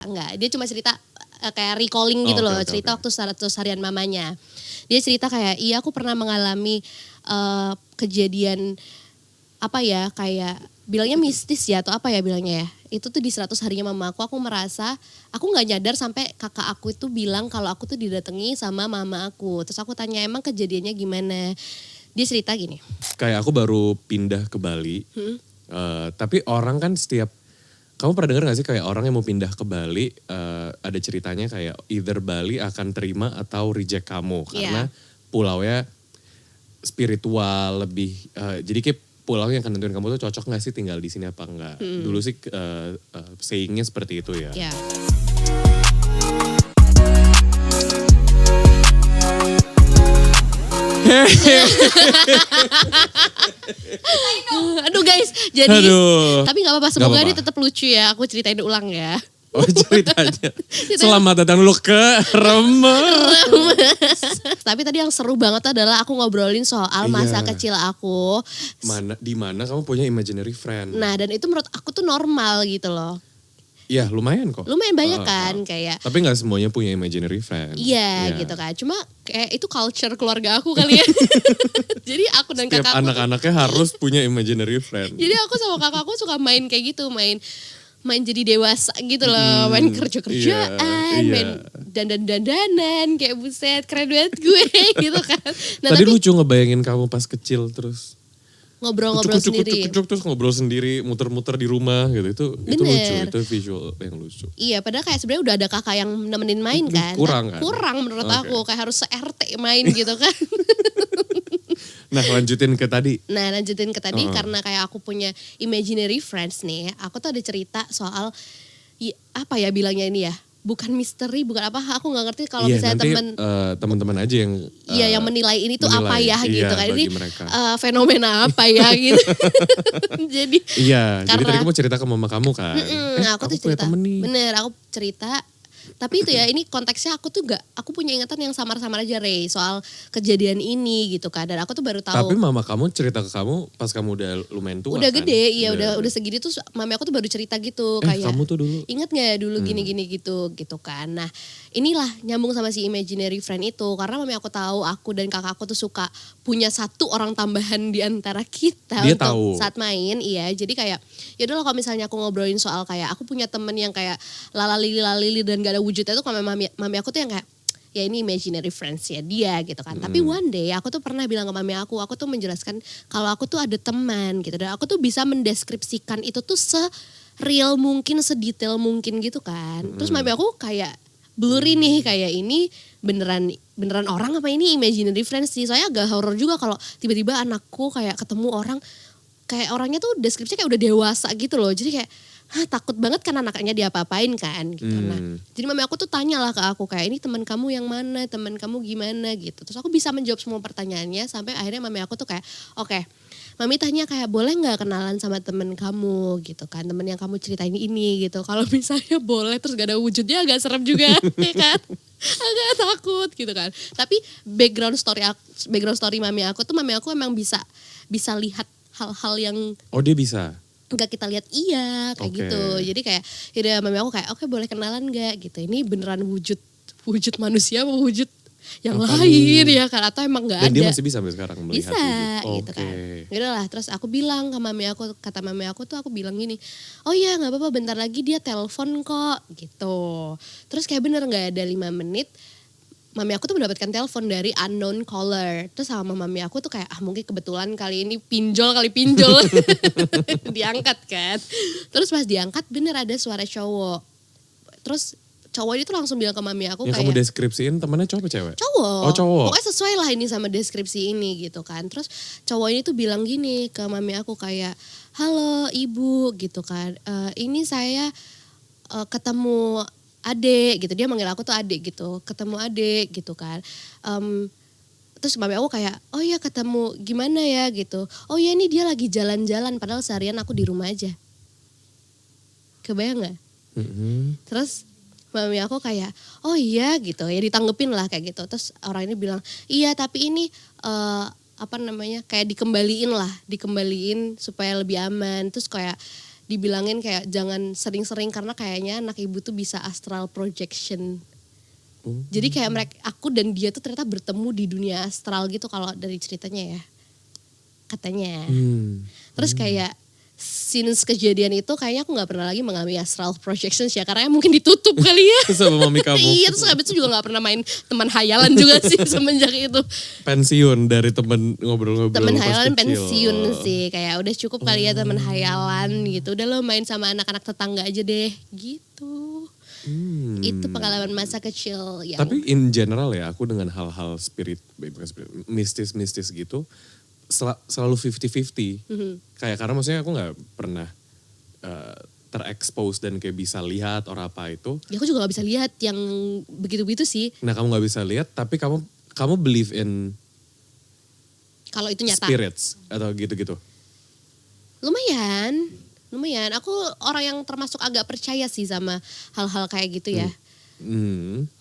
Enggak, dia cuma cerita kayak recalling gitu loh, cerita waktu 100 harian mamanya. Dia cerita kayak, iya aku pernah mengalami kejadian apa ya, kayak bilangnya mistis ya atau apa ya bilangnya ya. Itu tuh di 100 harinya mama aku merasa, aku gak nyadar sampai kakak aku itu bilang kalau aku tuh didatangi sama mama aku. Terus aku tanya emang kejadiannya gimana. Dia cerita gini. Kayak aku baru pindah ke Bali, tapi orang kan setiap, kamu pernah dengar gak sih kayak orang yang mau pindah ke Bali, ada ceritanya kayak either Bali akan terima atau reject kamu. Karena pulaunya spiritual lebih, jadi kayak pulau yang akan nentuin kamu tuh cocok gak sih tinggal di sini apa enggak. Dulu sih sayingnya seperti itu ya. Aduh guys, jadi tapi gak apa-apa, semoga ini tetap lucu ya. Aku ceritain ulang ya. Oh ceritanya. Selamat datang dulu ke Remes. Tapi tadi yang seru banget adalah aku ngobrolin soal masa kecil aku. Di mana kamu punya imaginary friend. Nah dan itu menurut aku tuh normal gitu loh. Iya lumayan kok. Lumayan banyak kan kayak. Tapi gak semuanya punya imaginary friend. Iya gitu kan. Cuma kayak itu culture keluarga aku kali ya. Jadi aku dan kakakku. Setiap anak-anannya harus punya imaginary friend. Jadi aku sama kakakku suka main kayak gitu. Main jadi dewasa gitu loh. Main kerja-kerjaan. Main dandan-dandanan. Kayak buset keren banget gue gitu kan. Nah, Tadi lucu ngebayangin kamu pas kecil terus. Ngobrol-ngobrol sendiri. Terus ngobrol sendiri, muter-muter di rumah gitu. Itu lucu, itu visual yang lucu. Iya, padahal kayak sebenarnya udah ada kakak yang nemenin main kan. Kurang kan? Kurang menurut aku, kayak harus se-RT main gitu kan. Nah lanjutin ke tadi. Karena kayak aku punya imaginary friends nih. Aku tuh ada cerita soal, apa ya bilangnya ini ya. Bukan misteri, bukan apa, aku gak ngerti kalau misalnya teman-teman aja yang yang menilai ini tuh apa ya gitu kan. Ini fenomena apa ya gitu. Jadi jadi tadi kamu cerita ke mama kamu kan. Aku tuh cerita, bener aku cerita. Tapi itu ya, ini konteksnya aku punya ingatan yang samar-samar aja Ray, soal kejadian ini gitu kan. Dan aku tuh baru tahu. Tapi mama kamu cerita ke kamu pas kamu udah lumayan tua udah kan? Gede, iya udah segini tuh mami aku tuh baru cerita gitu. Kayak kamu tuh dulu. Ingat gak dulu gini-gini gitu kan. Nah inilah nyambung sama si imaginary friend itu. Karena mami aku tahu aku dan kakakku tuh suka punya satu orang tambahan di antara kita. Dia untuk tahu. Saat main, iya. Jadi kayak, yaudah kalau misalnya aku ngobrolin soal kayak aku punya temen yang kayak lalali dan gak ada wujudnya tuh kalau mami aku tuh yang kayak ya ini imaginary friends ya dia gitu kan. Tapi one day aku tuh pernah bilang ke mami aku tuh menjelaskan kalau aku tuh ada teman gitu. Dan aku tuh bisa mendeskripsikan itu tuh se-real mungkin, sedetail mungkin gitu kan. Terus mami aku kayak blurry nih, kayak ini beneran orang apa ini imaginary friends sih. Soalnya agak horror juga kalau tiba-tiba anakku kayak ketemu orang, kayak orangnya tuh deskripsinya kayak udah dewasa gitu loh. Jadi kayak takut banget kan anaknya diapa-apain kan gitu. Nah, jadi mami aku tuh tanyalah ke aku kayak ini teman kamu yang mana, teman kamu gimana gitu. Terus aku bisa menjawab semua pertanyaannya sampai akhirnya mami aku tuh kayak oke, mami tanya kayak boleh nggak kenalan sama temen kamu gitu kan, temen yang kamu ceritain ini gitu. Kalau misalnya boleh terus gak ada wujudnya agak serem juga ya kan. Agak takut gitu kan. Tapi background story mami aku emang bisa lihat hal-hal yang dia bisa. Enggak kita lihat kayak gitu. Jadi kayak ya mami aku kayak oke, boleh kenalan enggak gitu. Ini beneran wujud manusia apa wujud yang lain ya kan, atau emang enggak ada. Dan dia masih bisa sampai sekarang melihat wujud. Gitu kan. Yaudah lah, terus aku bilang ke mami aku, kata mami aku tuh aku bilang gini, oh iya enggak apa-apa bentar lagi dia telepon kok gitu. Terus kayak bener enggak ada 5 menit mami aku tuh mendapatkan telepon dari unknown caller. Terus sama mami aku tuh kayak mungkin kebetulan kali ini pinjol. Diangkat kan. Terus pas diangkat bener ada suara cowok. Terus cowok itu langsung bilang ke mami aku yang kayak. Yang kamu deskripsiin temannya cowok apa cewek? Cowok. Oh cowok. Pokoknya sesuai lah ini sama deskripsi ini gitu kan. Terus cowok ini tuh bilang gini ke mami aku kayak, halo ibu gitu kan. Ini saya ketemu adek gitu, dia manggil aku tuh adek gitu, ketemu adek gitu kan. Terus mami aku kayak, oh ya ketemu gimana ya gitu. Oh ya ini dia lagi jalan-jalan padahal seharian aku di rumah aja. Kebayang gak? Terus mami aku kayak, oh iya gitu ya, ditanggepin lah kayak gitu. Terus orang ini bilang, iya tapi ini kayak dikembaliin supaya lebih aman. Terus kayak dibilangin kayak jangan sering-sering karena kayaknya anak ibu tuh bisa astral projection. Jadi kayak aku dan dia tuh ternyata bertemu di dunia astral gitu kalau dari ceritanya ya. Katanya. Terus kayak since kejadian itu kayaknya aku gak pernah lagi mengalami astral projections ya. Karena mungkin ditutup kali ya. Sama mami kamu. Iya, terus habis itu juga gak pernah main teman hayalan juga sih semenjak itu. Pensiun dari temen ngobrol-ngobrol Teman pas hayalan kecil. pensiun sih. Kayak udah cukup kali ya teman hayalan gitu. Udah lo main sama anak-anak tetangga aja deh gitu. Itu pengalaman masa kecil yang... Tapi in general ya aku dengan hal-hal mistis-mistis gitu selalu 50-50. Kayak karena maksudnya aku gak pernah terekspos dan kayak bisa lihat orang apa itu. Ya aku juga gak bisa lihat yang begitu-begitu sih. Nah kamu gak bisa lihat tapi kamu believe in kalau itu nyata. spirits atau gitu-gitu. Lumayan. Aku orang yang termasuk agak percaya sih sama hal-hal kayak gitu ya.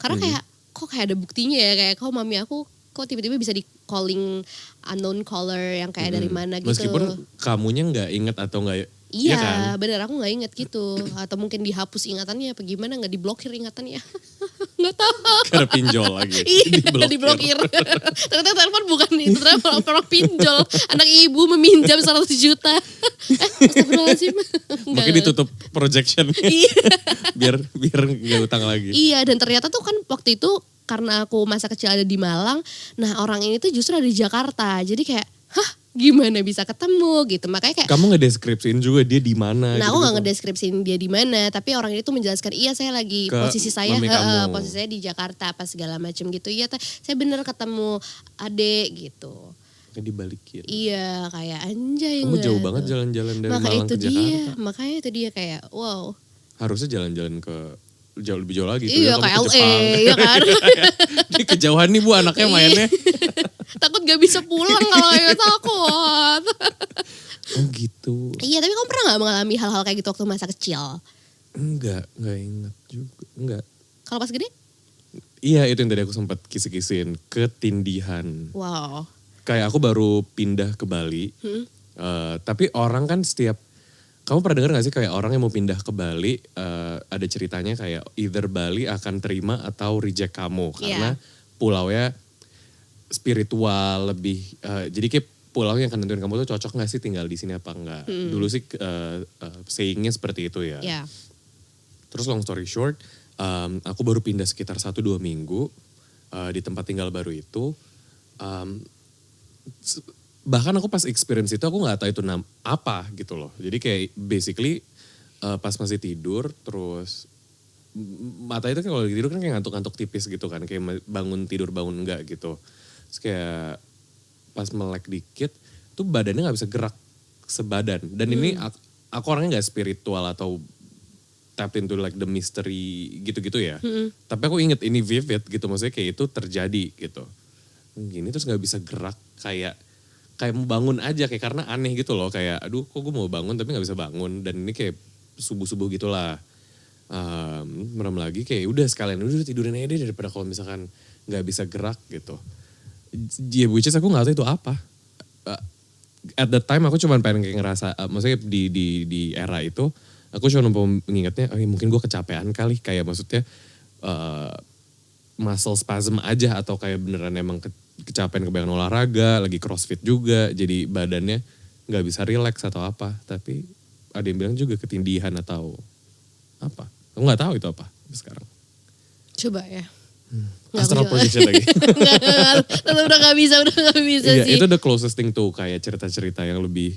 Karena kayak kok kayak ada buktinya ya, kayak kok mami aku kok tiba-tiba bisa di calling unknown caller yang kayak dari mana gitu. Meskipun kamunya nggak inget atau nggak. Iya kan? bener, aku gak inget gitu. Atau mungkin dihapus ingatannya apa gimana, gak diblokir ingatannya. Gak tahu. Karena pinjol lagi. Iya diblokir. Ternyata telepon bukan itu, ternyata orang pinjol. Anak ibu meminjam 100 juta. Astagfirullahaladzim. Makanya ditutup projectionnya. Iya. biar gak utang lagi. Iya, dan ternyata tuh kan waktu itu karena aku masa kecil ada di Malang. Nah orang ini tuh justru ada di Jakarta. Jadi kayak gimana bisa ketemu gitu. Makanya kayak kamu ngedeskripsiin juga dia di mana. Nah, gitu, aku gak ngedeskripsiin dia di mana, tapi orang itu menjelaskan iya saya lagi posisi saya di Jakarta apa segala macam gitu. Iya, saya bener ketemu adek gitu. Kayak dibalikin. Iya, kayak anjay. Kamu jauh banget jalan-jalan dari Malang ke Jakarta. Makanya itu dia kayak wow. Harusnya jalan-jalan ke jauh lebih jauh lagi. Iya, kayak LA, iya kan. Ini kejauhan nih Bu anaknya mainnya. Takut gak bisa pulang kalau ya takut. Oh gitu. Iya, tapi kamu pernah gak mengalami hal-hal kayak gitu waktu masa kecil? Enggak ingat juga. Enggak. Kalau pas gede? Iya, itu yang tadi aku sempat kisi-kisin. Ketindihan. Wow. Kayak aku baru pindah ke Bali. Tapi orang kan kamu pernah dengar gak sih kayak orang yang mau pindah ke Bali, ada ceritanya kayak either Bali akan terima atau reject kamu. Karena pulaunya spiritual lebih, jadi kayak pulau yang akan nentuin kamu tuh cocok gak sih tinggal di sini apa enggak. Dulu sih sayingnya seperti itu ya. Yeah. Terus long story short, aku baru pindah sekitar 1-2 minggu di tempat tinggal baru itu. Bahkan aku pas experience itu aku gak tahu itu apa gitu loh. Jadi kayak basically pas masih tidur terus mata itu kan kalau tidur kan kayak ngantuk-ngantuk tipis gitu kan. Kayak bangun tidur bangun enggak gitu. Terus kayak pas melek dikit tuh badannya gak bisa gerak sebadan. Dan ini aku orangnya gak spiritual atau tap into like the mystery gitu-gitu ya. Tapi aku inget ini vivid gitu. Maksudnya kayak itu terjadi gitu. Gini terus gak bisa gerak kayak mau bangun aja kayak karena aneh gitu loh. Kayak aduh kok gue mau bangun tapi gak bisa bangun. Dan ini kayak subuh-subuh gitulah. Merem lagi kayak udah sekalian udah tidurin aja deh daripada kalau misalkan gak bisa gerak gitu. Ya which is aku gak tahu itu apa. At that time aku cuma pengen kayak ngerasa, maksudnya di era itu aku cuma mengingatnya mungkin gue kecapean kali. Kayak maksudnya muscle spasm aja atau kayak beneran emang kecapean kebanyakan olahraga, lagi crossfit juga. Jadi badannya gak bisa relax atau apa. Tapi ada yang bilang juga ketindihan atau apa. Aku gak tahu itu apa sekarang. Coba ya. Astral projection lagi. Udah gak bisa iya, sih. itu the closest thing tuh kayak cerita-cerita yang lebih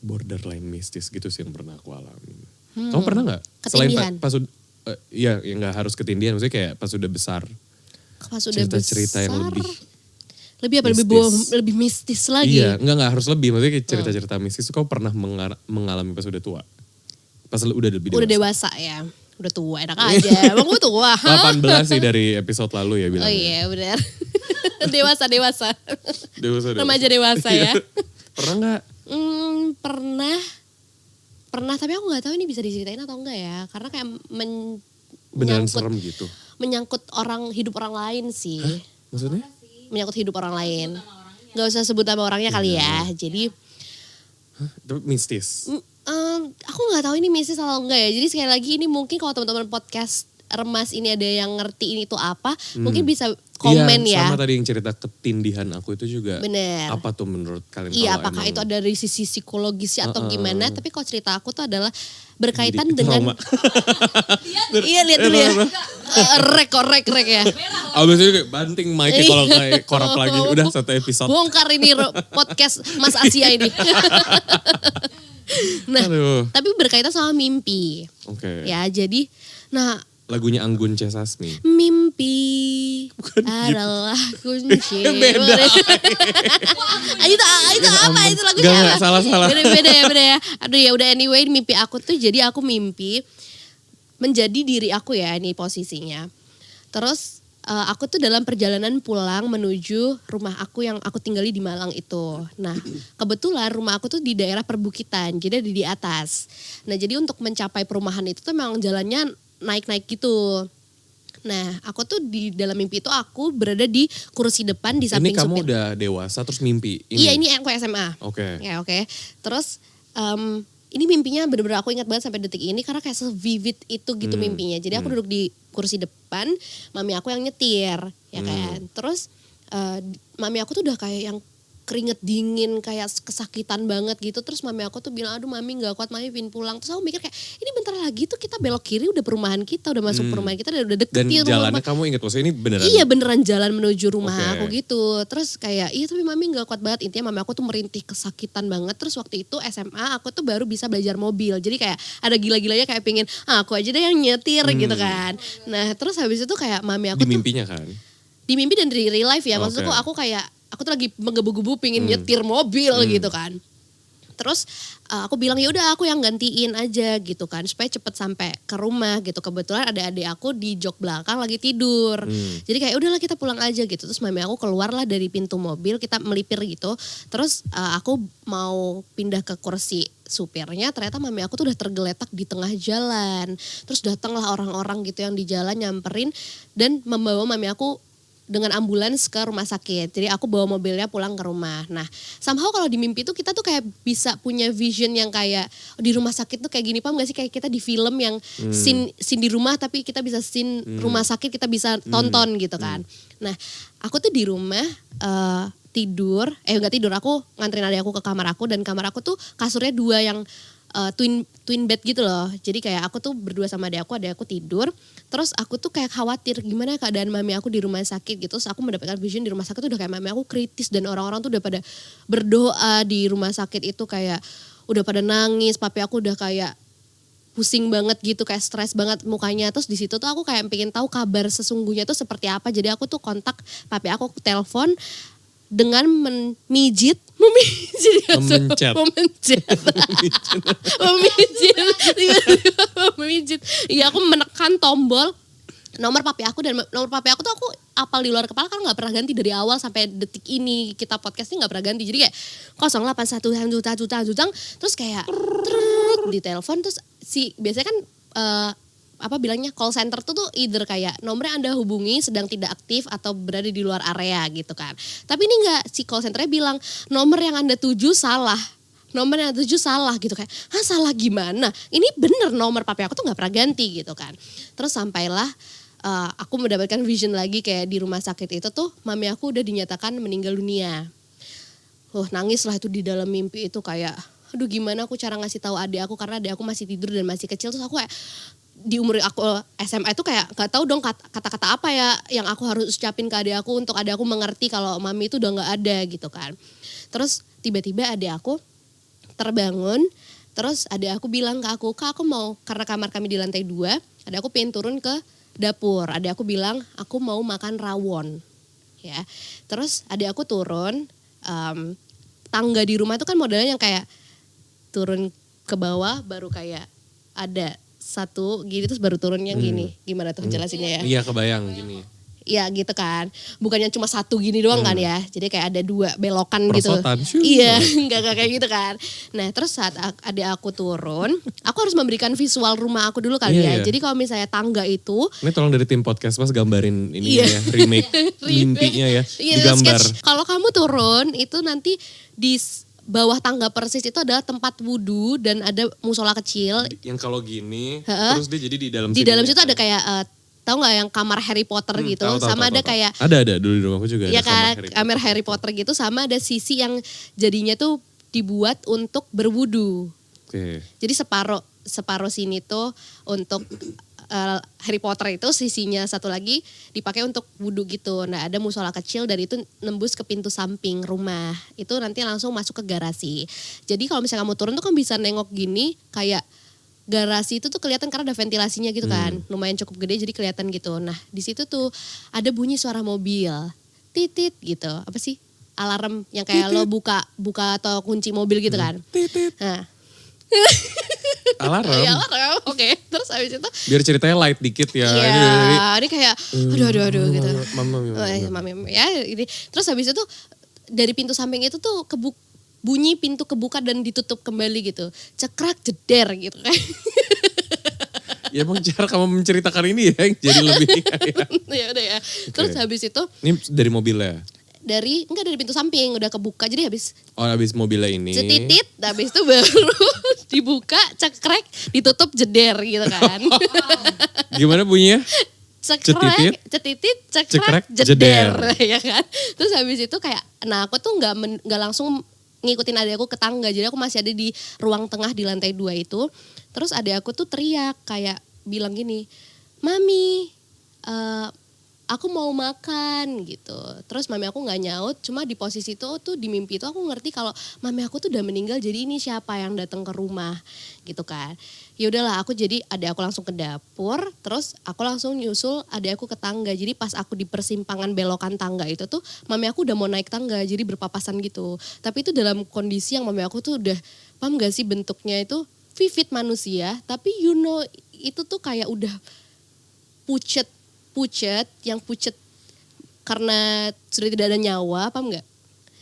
borderline mistis gitu sih yang pernah aku alami. Kamu pernah gak? Ketindihan? Selain ya gak harus ketindihan, maksudnya kayak pas udah besar. Pas udah cerita-cerita yang lebih apa? Lebih mistis lagi? Iya, gak harus lebih. Maksudnya kayak cerita-cerita mistis itu kau pernah mengalami pas udah tua? Pas udah lebih dewasa? Udah dewasa ya. Udah tua enak aja. Emang gue tua. 18 sih dari episode lalu ya bilangnya. Oh iya benar. Dewasa. Remaja dewasa ya. Pernah gak? Pernah tapi aku gak tahu ini bisa diceritain atau enggak ya. Karena kayak beneran serem gitu? Menyangkut hidup orang lain sih. Hah? Maksudnya? Menyangkut hidup orang lain. Gak usah sebut nama orangnya kali ya. Jadi. Hah? Itu mistis? Aku nggak tahu ini misi atau enggak ya. Jadi sekali lagi ini mungkin kalau teman-teman podcast Remas ini ada yang ngerti ini tuh apa, mungkin bisa komen iya, ya. sama tadi yang cerita ketindihan aku itu juga. Bener. Apa tuh menurut kalian? Iya, kalau apakah emang itu ada dari sisi psikologisnya atau gimana? Tapi kalau cerita aku tuh adalah berkaitan dengan iya lihat dulu ya. Rek ya. Abis itu kayak banting mic-nya kalau kayak korap lagi. Udah satu episode. Bongkar ini podcast Mas Asia ini. Nah, Aduh. tapi berkaitan sama mimpi. Oke. Ya, jadi Lagunya Anggun C. Sasmi. mimpi adalah kunci. Beda. itu apa? Itu lagunya Gak, apa? salah. Beda ya. Aduh ya udah anyway mimpi aku tuh jadi aku mimpi menjadi diri aku ya ini posisinya. Terus aku tuh dalam perjalanan pulang menuju rumah aku yang aku tinggali di Malang itu. Nah kebetulan rumah aku tuh di daerah perbukitan jadi ada di atas. Nah jadi untuk mencapai perumahan itu tuh memang jalannya naik-naik gitu. Nah aku tuh di dalam mimpi itu aku berada di kursi depan di samping Ini kamu supir. udah dewasa terus mimpi? Iya ini aku SMA. Oke. Ya oke. Terus ini mimpinya bener-bener aku ingat banget sampai detik ini karena kayak se-vivid itu gitu mimpinya. Jadi aku duduk di kursi depan, mami aku yang nyetir, ya kan. Terus mami aku tuh udah kayak yang keringet dingin kayak kesakitan banget gitu. Terus mami aku tuh bilang aduh mami gak kuat mami pin pulang. Terus aku mikir kayak ini bentar lagi tuh kita belok kiri udah perumahan kita udah masuk perumahan kita udah deket Dan nih jalannya rumah. kamu ingat maksudnya ini beneran? Iya beneran jalan menuju rumah Oke. aku gitu. Terus kayak iya tapi mami gak kuat banget. Intinya mami aku tuh merintih kesakitan banget. Terus waktu itu SMA aku tuh baru bisa belajar mobil. Jadi kayak ada gila-gilanya kayak pengen aku aja deh yang nyetir gitu kan. Nah terus habis itu kayak mami aku Di mimpinya kan? di mimpi dan di real life ya. Maksudku Oke. aku kayak aku tuh lagi menggebu-gebu pengen nyetir mobil gitu kan. Terus aku bilang ya udah aku yang gantiin aja gitu kan supaya cepet sampai ke rumah gitu. Kebetulan ada adik aku di jok belakang lagi tidur. Jadi kayak udahlah kita pulang aja gitu. Terus mami aku keluar lah dari pintu mobil kita melipir gitu. Terus aku mau pindah ke kursi supirnya ternyata mami aku tuh udah tergeletak di tengah jalan. Terus datanglah orang-orang gitu yang di jalan nyamperin dan membawa mami aku dengan ambulans ke rumah sakit. Jadi aku bawa mobilnya pulang ke rumah. Nah, somehow kalau di mimpi tuh kita tuh kayak bisa punya vision yang kayak di rumah sakit tuh kayak gini, paham gak sih? Kayak kita di film yang scene di rumah tapi kita bisa scene rumah sakit kita bisa tonton gitu kan. Nah, aku tuh di rumah tidur, enggak tidur, aku nganterin adik aku ke kamar aku dan kamar aku tuh kasurnya dua yang twin bed gitu loh. Jadi kayak aku tuh berdua sama adik aku tidur. Terus aku tuh kayak khawatir gimana keadaan mami aku di rumah sakit gitu. Terus aku mendapatkan vision di rumah sakit tuh udah kayak mami aku kritis. Dan orang-orang tuh udah pada berdoa di rumah sakit itu kayak udah pada nangis. Papi aku udah kayak pusing banget gitu, kayak stres banget mukanya. Terus di situ tuh aku kayak pengen tahu kabar sesungguhnya tuh seperti apa. Jadi aku tuh kontak papi aku telepon dengan memijit iya aku menekan tombol nomor papi aku dan nomor papi aku tuh aku apal di luar kepala karena nggak pernah ganti dari awal sampai detik ini kita podcastnya nggak pernah ganti jadi kayak 081 juta terus kayak di telepon terus si biasanya kan bilangnya call center tuh either kayak nomornya Anda hubungi sedang tidak aktif atau berada di luar area gitu kan. Tapi ini enggak, si call centernya bilang nomor yang Anda tuju salah. Nomor yang Anda tuju salah gitu kayak, salah gimana? Ini bener nomor papi aku tuh gak pernah ganti gitu kan. Terus sampailah aku mendapatkan vision lagi kayak di rumah sakit itu tuh mami aku udah dinyatakan meninggal dunia. Nangis lah itu di dalam mimpi itu kayak, aduh gimana aku cara ngasih tahu adik aku karena adik aku masih tidur dan masih kecil. Terus aku kayak di umur aku SMA itu kayak gak tahu dong kata-kata apa ya yang aku harus ucapin ke adik aku untuk adik aku mengerti kalau mami itu udah gak ada gitu kan. Terus tiba-tiba adik aku terbangun, terus adik aku bilang ke aku, Kak aku mau, karena kamar kami di lantai 2, adik aku pengen turun ke dapur. Adik aku bilang aku mau makan rawon ya. Terus adik aku turun, tangga di rumah itu kan modelnya yang kayak turun ke bawah baru kayak ada satu gini terus baru turun yang gini. Gimana tuh jelasinnya ya? Iya kebayang gini. Iya gitu kan. Bukannya cuma satu gini doang kan ya. Jadi kayak ada dua belokan Perosotan, gitu. Iya enggak kayak gitu kan. Nah terus saat adik aku turun. Aku harus memberikan visual rumah aku dulu kali ya. Iya. Jadi kalau misalnya tangga itu. Ini tolong dari tim podcast mas gambarin ini ya. Remake mimpinya ya. Iya, digambar. sketch. Kalau kamu turun itu nanti di bawah tangga persis itu adalah tempat wudhu dan ada musola kecil. Yang kalau gini, Heeh. terus dia jadi di dalam Di sini. dalam situ ada kayak tahu nggak yang kamar Harry Potter gitu, Tahu, sama ada tahu. kayak Ada dulu di rumahku juga ya ada kan kamar kamar Harry Potter gitu, sama ada sisi yang jadinya tuh dibuat untuk berwudu. Oke. Jadi separuh sini tuh untuk Harry Potter itu, sisinya satu lagi dipakai untuk wudhu gitu. Nah ada musola kecil dan itu nembus ke pintu samping rumah. Itu nanti langsung masuk ke garasi. Jadi kalau misalnya kamu turun tuh kan bisa nengok gini kayak garasi itu tuh kelihatan karena ada ventilasinya gitu kan. Lumayan cukup gede jadi kelihatan gitu. Nah di situ tuh ada bunyi suara mobil. Titit gitu. Apa sih? Alarm yang kayak lo buka atau kunci mobil gitu kan. Titit. Nah. Alarm. Ya alarm. Oke. Terus habis itu Biar ceritanya light dikit ya. iya, ini kayak aduh gitu. Mama. Ya, ini. Terus habis itu dari pintu samping itu tuh bunyi pintu kebuka dan ditutup kembali gitu. Cekrak jeder gitu kan. Ya emang cara kamu menceritakan ini ya yang jadi lebih kayak. Ya udah ya. Terus habis itu Ini dari mobilnya? enggak dari pintu samping udah kebuka jadi habis Mobilnya ini. cetitit, habis itu baru dibuka, cekrek, ditutup jeder gitu kan. Gimana bunyinya? Cekrek, cetitit, cekrek, jeder, ya kan. Terus habis itu kayak, nah aku tuh nggak langsung ngikutin adik aku ke tangga, jadi aku masih ada di ruang tengah di lantai 2 itu. Terus adik aku tuh teriak kayak bilang gini, "Mami, aku mau makan," gitu. Terus mami aku nggak nyaut, cuma di posisi itu tuh di mimpi itu aku ngerti kalau mami aku tuh udah meninggal, jadi ini siapa yang datang ke rumah gitu kan. Ya udahlah, adik aku langsung ke dapur, terus aku langsung nyusul adik aku ke tangga. Jadi pas aku di persimpangan belokan tangga itu tuh mami aku udah mau naik tangga, jadi berpapasan gitu. Tapi itu dalam kondisi yang mami aku tuh udah, paham gak sih bentuknya itu vivid manusia, tapi itu tuh kayak udah pucet karena sudah tidak ada nyawa, paham gak?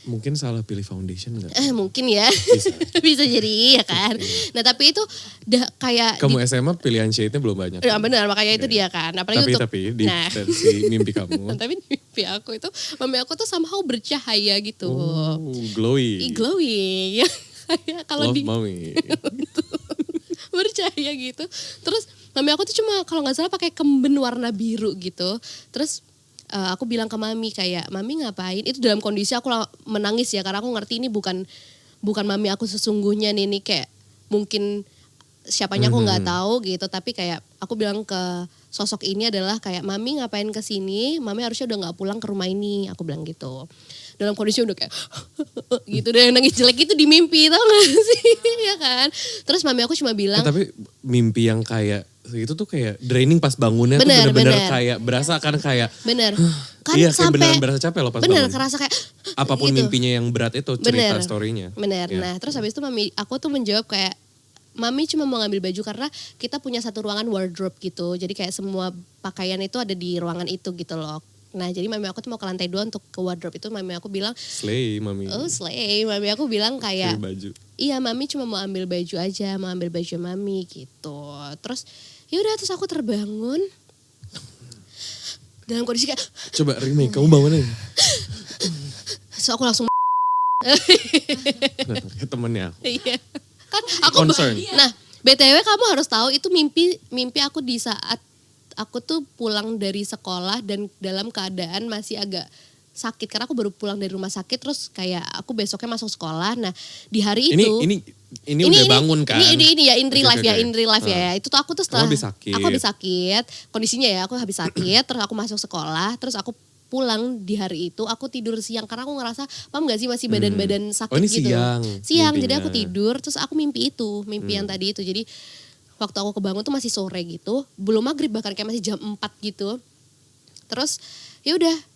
Mungkin salah pilih foundation gak? Mungkin ya. Bisa. Bisa jadi ya kan. Nah tapi itu udah kayak. Kamu SMA pilihan shade-nya belum banyak. Ya benar, makanya itu dia kan. Apalagi tapi di versi mimpi kamu. Tapi mimpi aku itu, mami aku tuh somehow bercahaya gitu. Oh, glowing. Glowing. Kayak kalau Love mommy. bercahaya gitu. Terus mami aku tuh cuma kalau nggak salah pakai kemben warna biru gitu. Terus aku bilang ke mami kayak, "Mami ngapain?" Itu dalam kondisi aku menangis ya, karena aku ngerti ini bukan mami aku sesungguhnya nih, ini kayak mungkin siapanya aku nggak tahu gitu, tapi kayak aku bilang ke sosok ini adalah kayak, "Mami ngapain kesini? Mami harusnya udah nggak pulang ke rumah ini," aku bilang gitu. Dalam kondisi udah kayak gitu deh, nangis jelek itu di mimpi, tau gak sih? Ya kan. Terus mami aku cuma bilang. Tapi mimpi yang kayak itu tuh kayak draining pas bangunnya tuh bener-bener kayak berasa kan kayak. Bener. Kan iya sampai. kayak beneran berasa capek loh pas bener, bangun. kerasa kayak. Apapun gitu. mimpinya yang berat itu cerita story-nya. Bener. Ya. Nah terus habis itu mami aku tuh menjawab kayak, "Mami cuma mau ngambil baju karena kita punya satu ruangan wardrobe gitu. Jadi kayak semua pakaian itu ada di ruangan itu gitu loh." Nah jadi mami aku tuh mau ke lantai 2 untuk ke wardrobe itu, mami aku bilang. Slay mami. Oh slay, mami aku bilang kayak. Baju. Iya mami cuma mau ambil baju aja, mau ambil baju mami gitu. Terus yaudah terus aku terbangun. Dalam kondisi kayak. Coba remake, kamu bangunin. So aku langsung. Ke temennya. Iya. Kan aku. Concern. Nah BTW kamu harus tahu itu mimpi aku di saat aku tuh pulang dari sekolah dan dalam keadaan masih agak sakit. Karena aku baru pulang dari rumah sakit terus kayak aku besoknya masuk sekolah. Nah di hari itu. Ini udah bangun kan? Ini ya in real life Okay. ya, in real life ya. Itu tuh aku tuh setelah aku habis sakit, kondisinya ya aku habis sakit, terus aku masuk sekolah, terus aku pulang di hari itu, aku tidur siang karena aku ngerasa, paham gak sih masih badan-badan sakit ini gitu. Siang, jadi mimpinya. aku tidur, terus aku mimpi yang tadi itu. Jadi waktu aku kebangun tuh masih sore gitu, belum maghrib bahkan kayak masih jam 4 gitu. Terus ya udah.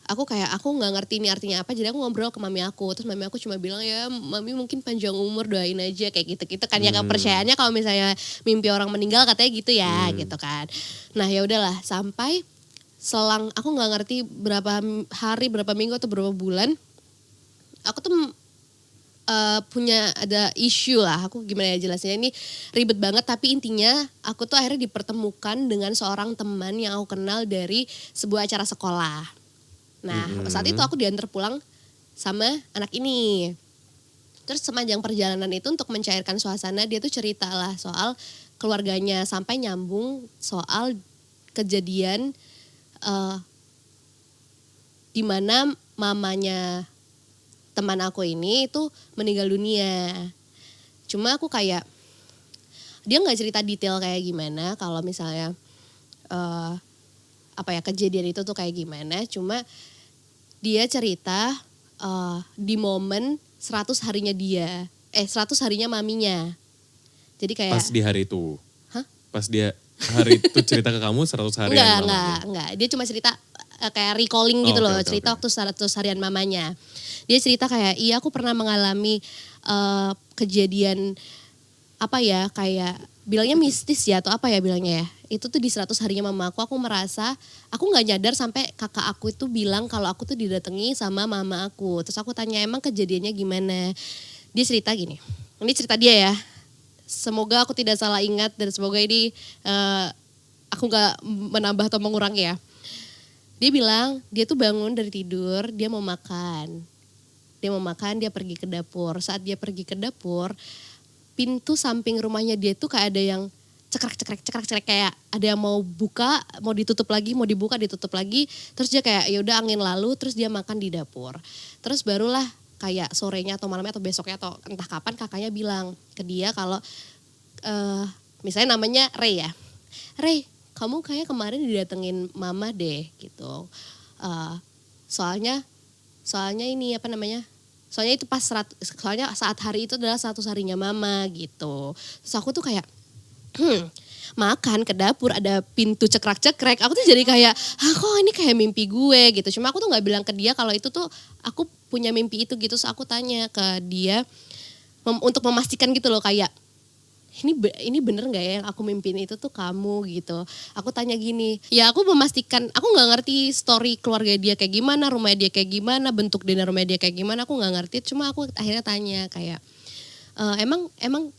Aku nggak ngerti ini artinya apa, jadi aku ngobrol ke mami aku. Terus mami aku cuma bilang ya mami mungkin panjang umur, doain aja kayak gitu kan ya, kepercayaannya kalau misalnya mimpi orang meninggal katanya gitu ya gitu kan. Nah ya udahlah, sampai selang aku nggak ngerti berapa hari, berapa minggu atau berapa bulan, aku tuh punya ada isu lah, aku gimana ya jelasnya, ini ribet banget tapi intinya aku tuh akhirnya dipertemukan dengan seorang teman yang aku kenal dari sebuah acara sekolah. Nah saat itu aku diantar pulang sama anak ini. Terus sepanjang perjalanan itu untuk mencairkan suasana dia tuh cerita lah soal keluarganya sampai nyambung soal kejadian di mana mamanya teman aku ini itu meninggal dunia. Cuma aku kayak dia nggak cerita detail kayak gimana kalau misalnya kejadian itu tuh kayak gimana. Cuma dia cerita di momen 100 harinya dia, 100 harinya maminya. Jadi kayak Pas di hari itu? Hah? Pas dia hari itu cerita ke kamu 100 hari Enggak. Dia cuma cerita kayak recalling gitu loh, cerita waktu 100 harian mamanya. Dia cerita kayak, iya aku pernah mengalami kejadian kayak bilangnya mistis ya atau apa ya bilangnya ya. Itu tuh di 100 harinya mama aku merasa, aku gak nyadar sampai kakak aku itu bilang kalau aku tuh didatangi sama mama aku. Terus aku tanya emang kejadiannya gimana. Dia cerita gini, ini cerita dia ya. Semoga aku tidak salah ingat dan semoga ini aku gak menambah atau mengurangi ya. Dia bilang dia tuh bangun dari tidur, dia mau makan. Dia pergi ke dapur. Saat dia pergi ke dapur, pintu samping rumahnya dia tuh kayak ada yang cekrek kayak ada yang mau buka, mau ditutup lagi, mau dibuka, ditutup lagi. Terus dia kayak ya udah angin lalu, terus dia makan di dapur. Terus barulah kayak sorenya atau malamnya atau besoknya atau entah kapan kakaknya bilang ke dia kalau misalnya namanya Ray ya. Ray, kamu kayak kemarin didatengin mama deh gitu. Soalnya ini soalnya itu soalnya saat hari itu adalah 100 harinya mama gitu. Terus aku tuh kayak makan ke dapur ada pintu cekrek-cekrek. Aku tuh jadi kayak, kok ini kayak mimpi gue gitu. Cuma aku tuh gak bilang ke dia kalau itu tuh aku punya mimpi itu gitu. Terus aku tanya ke dia untuk memastikan gitu loh kayak, ini bener gak ya yang aku mimpin itu tuh kamu gitu. Aku tanya gini, ya aku memastikan, aku gak ngerti story keluarga dia kayak gimana, rumah dia kayak gimana, bentuk rumah dia kayak gimana, aku gak ngerti. Cuma aku akhirnya tanya kayak, emang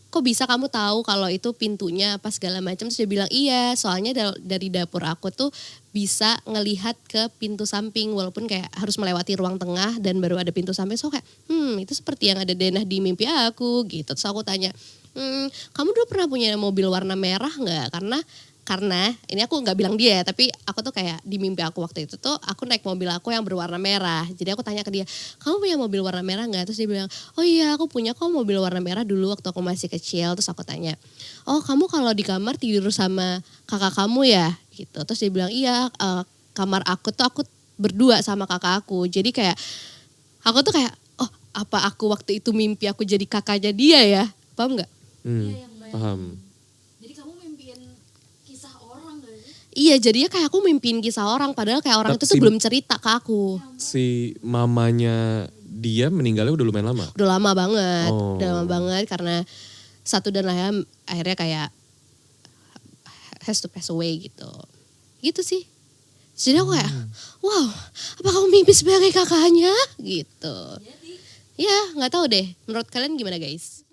kok bisa kamu tahu kalau itu pintunya apa segala macam. Terus dia bilang iya soalnya dari dapur aku tuh bisa ngelihat ke pintu samping walaupun kayak harus melewati ruang tengah dan baru ada pintu samping. So kayak itu seperti yang ada denah di mimpi aku gitu. Terus aku tanya, kamu dulu pernah punya mobil warna merah nggak? Karena ini aku nggak bilang dia tapi aku tuh kayak di mimpi aku waktu itu tuh aku naik mobil aku yang berwarna merah. Jadi aku tanya ke dia, kamu punya mobil warna merah nggak? Terus dia bilang, oh iya aku punya kok mobil warna merah dulu waktu aku masih kecil. Terus aku tanya, oh kamu kalau di kamar tidur sama kakak kamu ya? Gitu. Terus dia bilang, iya kamar aku tuh aku berdua sama kakak aku. Jadi kayak aku tuh kayak, oh apa aku waktu itu mimpi aku jadi kakaknya dia ya? Paham nggak? Paham. Iya jadinya kayak aku mimpin kisah orang padahal kayak orang itu tuh belum cerita ke aku. Si mamanya dia meninggalnya udah lumayan lama? Udah lama banget, udah lama banget karena satu dan lain akhirnya kayak has to pass away gitu. Gitu sih. Jadi aku kayak wow apa kamu mimpi sebagai kakaknya gitu. Ya gak tahu deh menurut kalian gimana guys?